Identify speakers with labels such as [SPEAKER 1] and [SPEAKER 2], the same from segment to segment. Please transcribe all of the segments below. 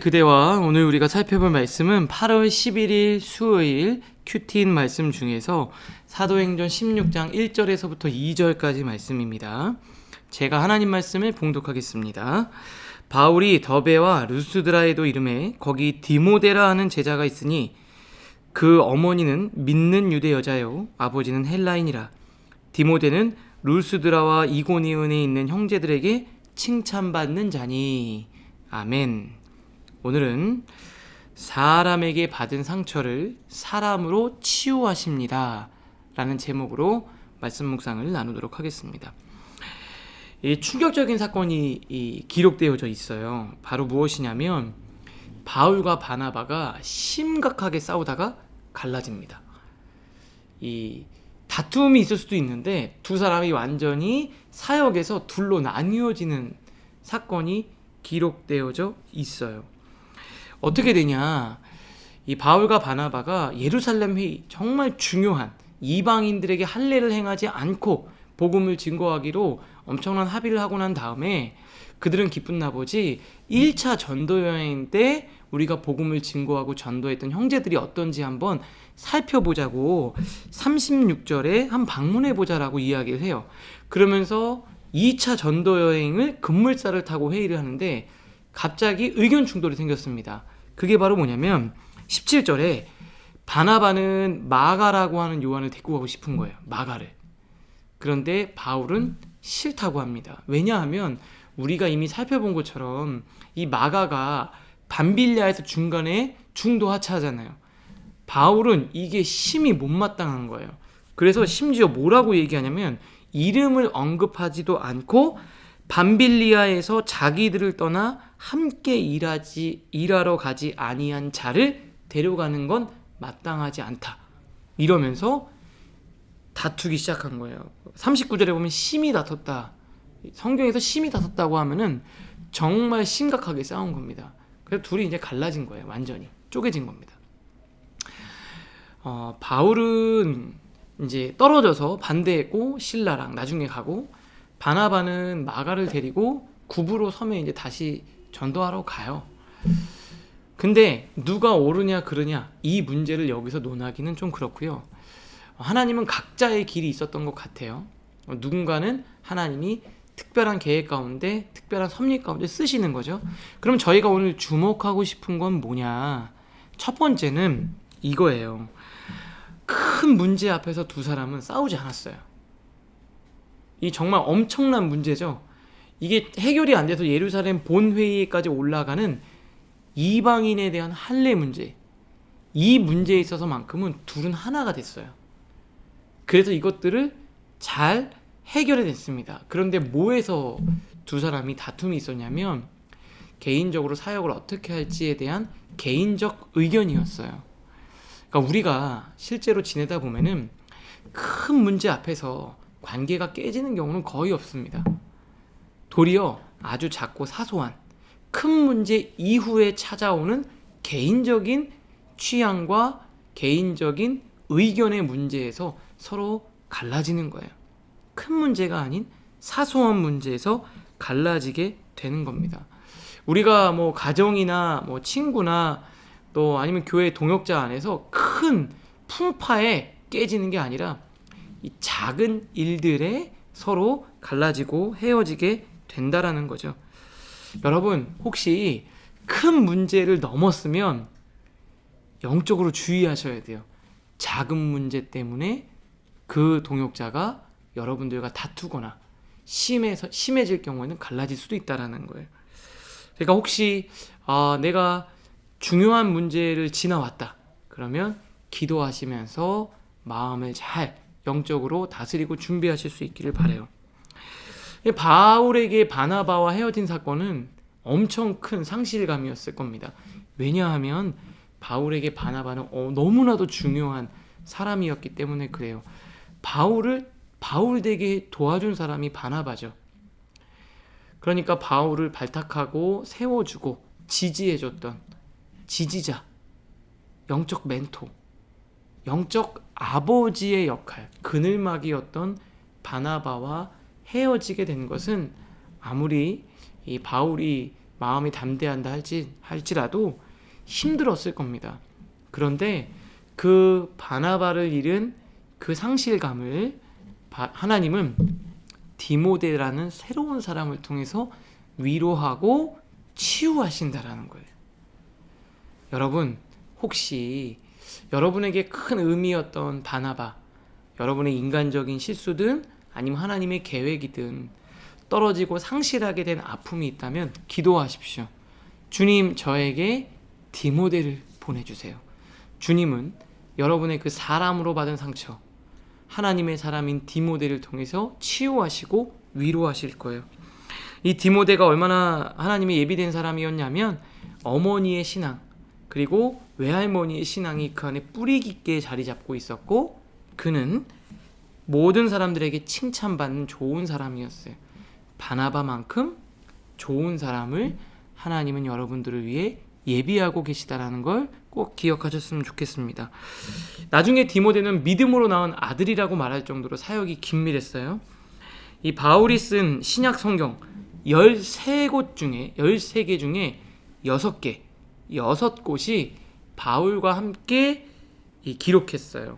[SPEAKER 1] 그대와 오늘 우리가 살펴볼 말씀은 8월 11일 수요일 큐티인 말씀 중에서 사도행전 16장 1절에서부터 2절까지 말씀입니다. 제가 하나님 말씀을 봉독하겠습니다. 바울이 더베와 루스드라에도 이르매 거기 디모데라 하는 제자가 있으니 그 어머니는 믿는 유대 여자요 아버지는 헬라인이라. 디모데는 루스드라와 이고니온에 있는 형제들에게 칭찬받는 자니. 아멘. 오늘은 사람에게 받은 상처를 사람으로 치유하십니다 라는 제목으로 말씀 묵상을 나누도록 하겠습니다. 이 충격적인 사건이 기록되어져 있어요. 바로 무엇이냐면 바울과 바나바가 심각하게 싸우다가 갈라집니다. 이 다툼이 있을 수도 있는데 두 사람이 완전히 사역에서 둘로 나뉘어지는 사건이 기록되어져 있어요. 어떻게 되냐? 이 바울과 바나바가 예루살렘 회의, 정말 중요한 이방인들에게 할례를 행하지 않고 복음을 증거하기로 엄청난 합의를 하고 난 다음에 그들은 기쁜 나머지 1차 전도 여행 때 우리가 복음을 증거하고 전도했던 형제들이 어떤지 한번 살펴보자고 36절에 한 방문해보자라고 이야기를 해요. 그러면서 2차 전도 여행을 급물살을 타고 회의를 하는데 갑자기 의견 충돌이 생겼습니다. 그게 바로 뭐냐면 17절에 바나바는 마가라고 하는 요한을 데리고 가고 싶은 거예요. 마가를. 그런데 바울은 싫다고 합니다. 왜냐하면 우리가 이미 살펴본 것처럼 이 마가가 밤빌리아에서 중간에 중도 하차하잖아요. 바울은 이게 심히 못마땅한 거예요. 그래서 심지어 뭐라고 얘기하냐면 이름을 언급하지도 않고 밤빌리아에서 자기들을 떠나 함께 일하러 가지 아니한 자를 데려가는 건 마땅하지 않다. 이러면서 다투기 시작한 거예요. 39절에 보면 심히 다퉜다. 성경에서 심히 다퉜다고 하면은 정말 심각하게 싸운 겁니다. 그래서 둘이 이제 갈라진 거예요. 완전히 쪼개진 겁니다. 바울은 이제 떨어져서 반대했고 신라랑 나중에 가고, 바나바는 마가를 데리고 굽으로 섬에 이제 다시 전도하러 가요. 근데 누가 옳으냐 그르냐 이 문제를 여기서 논하기는 좀 그렇고요. 하나님은 각자의 길이 있었던 것 같아요. 누군가는 하나님이 특별한 계획 가운데, 특별한 섭리 가운데 쓰시는 거죠. 그럼 저희가 오늘 주목하고 싶은 건 뭐냐? 첫 번째는 이거예요. 큰 문제 앞에서 두 사람은 싸우지 않았어요. 이 정말 엄청난 문제죠. 이게 해결이 안 돼서 예루살렘 본회의까지 올라가는 이방인에 대한 할례 문제, 이 문제에 있어서만큼은 둘은 하나가 됐어요. 그래서 이것들을 잘 해결해냈습니다. 그런데 뭐에서 두 사람이 다툼이 있었냐면 개인적으로 사역을 어떻게 할지에 대한 개인적 의견이었어요. 그러니까 우리가 실제로 지내다 보면은 큰 문제 앞에서 관계가 깨지는 경우는 거의 없습니다. 도리어 아주 작고 사소한 큰 문제 이후에 찾아오는 개인적인 취향과 개인적인 의견의 문제에서 서로 갈라지는 거예요. 큰 문제가 아닌 사소한 문제에서 갈라지게 되는 겁니다. 우리가 뭐 가정이나 뭐 친구나 또 아니면 교회 동역자 안에서 큰 풍파에 깨지는 게 아니라 이 작은 일들에 서로 갈라지고 헤어지게 된다라는 거죠. 여러분, 혹시 큰 문제를 넘었으면 영적으로 주의하셔야 돼요. 작은 문제 때문에 그 동역자가 여러분들과 다투거나 심해질 경우에는 갈라질 수도 있다라는 거예요. 그러니까 혹시 내가 중요한 문제를 지나왔다. 그러면 기도하시면서 마음을 잘 영적으로 다스리고 준비하실 수 있기를 바라요. 바울에게 바나바와 헤어진 사건은 엄청 큰 상실감이었을 겁니다. 왜냐하면 바울에게 바나바는 너무나도 중요한 사람이었기 때문에 그래요. 바울 되게 도와준 사람이 바나바죠. 그러니까 바울을 발탁하고 세워주고 지지해줬던 지지자, 영적 멘토, 영적 아버지의 역할, 그늘막이었던 바나바와 헤어지게 된 것은 아무리 이 바울이 마음이 담대한다 할지라도 힘들었을 겁니다. 그런데 그 바나바를 잃은 그 상실감을 하나님은 디모데라는 새로운 사람을 통해서 위로하고 치유하신다라는 거예요. 여러분, 혹시 여러분에게 큰 의미였던 바나바, 여러분의 인간적인 실수든 아니면 하나님의 계획이든 떨어지고 상실하게 된 아픔이 있다면 기도하십시오. 주님, 저에게 디모데를 보내주세요. 주님은 여러분의 그 사람으로 받은 상처, 하나님의 사람인 디모데를 통해서 치유하시고 위로하실 거예요. 이 디모데가 얼마나 하나님의 예비된 사람이었냐면 어머니의 신앙 그리고 외할머니의 신앙이 그 안에 뿌리 깊게 자리 잡고 있었고, 그는 모든 사람들에게 칭찬받는 좋은 사람이었어요. 바나바만큼 좋은 사람을 하나님은 여러분들을 위해 예비하고 계시다라는 걸 꼭 기억하셨으면 좋겠습니다. 나중에 디모데는 믿음으로 낳은 아들이라고 말할 정도로 사역이 긴밀했어요. 이 바울이 쓴 신약 성경 13개 중에 6곳이 바울과 함께 기록했어요.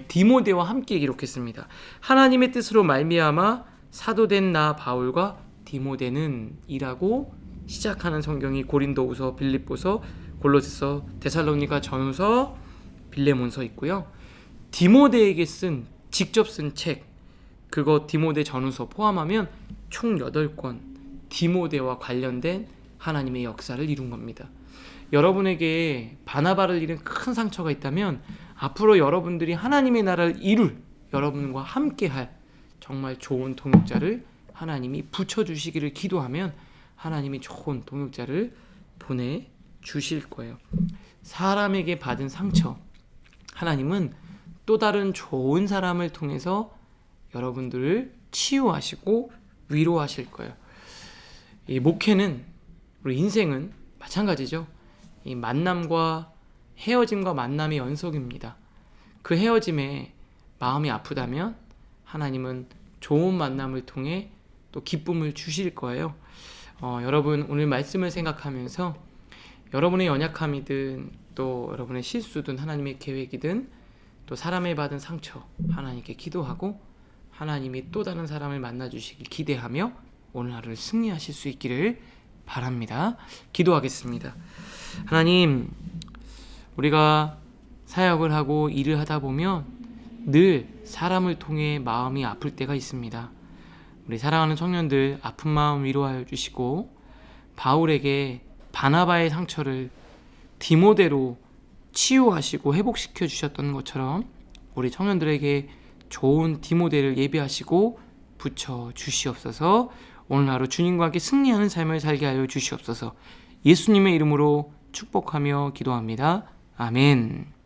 [SPEAKER 1] 디모데와 함께 기록했습니다. 하나님의 뜻으로 말미암아 사도된 나 바울과 디모데는 이라고 시작하는 성경이 고린도후서, 빌립보서, 골로새서, 데살로니가 전후서, 빌레몬서 있고요. 디모데에게 직접 쓴 책, 그거 디모데 전후서 포함하면 총 8권 디모데와 관련된 하나님의 역사를 이룬 겁니다. 여러분에게 바나바를 잃은 큰 상처가 있다면 앞으로 여러분들이 하나님의 나라를 이룰, 여러분과 함께할 정말 좋은 동역자를 하나님이 붙여주시기를 기도하면 하나님이 좋은 동역자를 보내주실 거예요. 사람에게 받은 상처, 하나님은 또 다른 좋은 사람을 통해서 여러분들을 치유하시고 위로하실 거예요. 이 목회는, 우리 인생은 마찬가지죠. 이 만남과 헤어짐과 만남의 연속입니다. 그 헤어짐에 마음이 아프다면 하나님은 좋은 만남을 통해 또 기쁨을 주실 거예요. 여러분, 오늘 말씀을 생각하면서 여러분의 연약함이든 또 여러분의 실수든 하나님의 계획이든 또 사람의 받은 상처 하나님께 기도하고 하나님이 또 다른 사람을 만나주시길 기대하며 오늘 하루를 승리하실 수 있기를 바랍니다. 기도하겠습니다. 하나님, 우리가 사역을 하고 일을 하다 보면 늘 사람을 통해 마음이 아플 때가 있습니다. 우리 사랑하는 청년들 아픈 마음 위로하여 주시고, 바울에게 바나바의 상처를 디모데로 치유하시고 회복시켜 주셨던 것처럼 우리 청년들에게 좋은 디모데를 예비하시고 붙여 주시옵소서. 오늘 하루 주님과 함께 승리하는 삶을 살게 하여 주시옵소서. 예수님의 이름으로 축복하며 기도합니다. 아멘.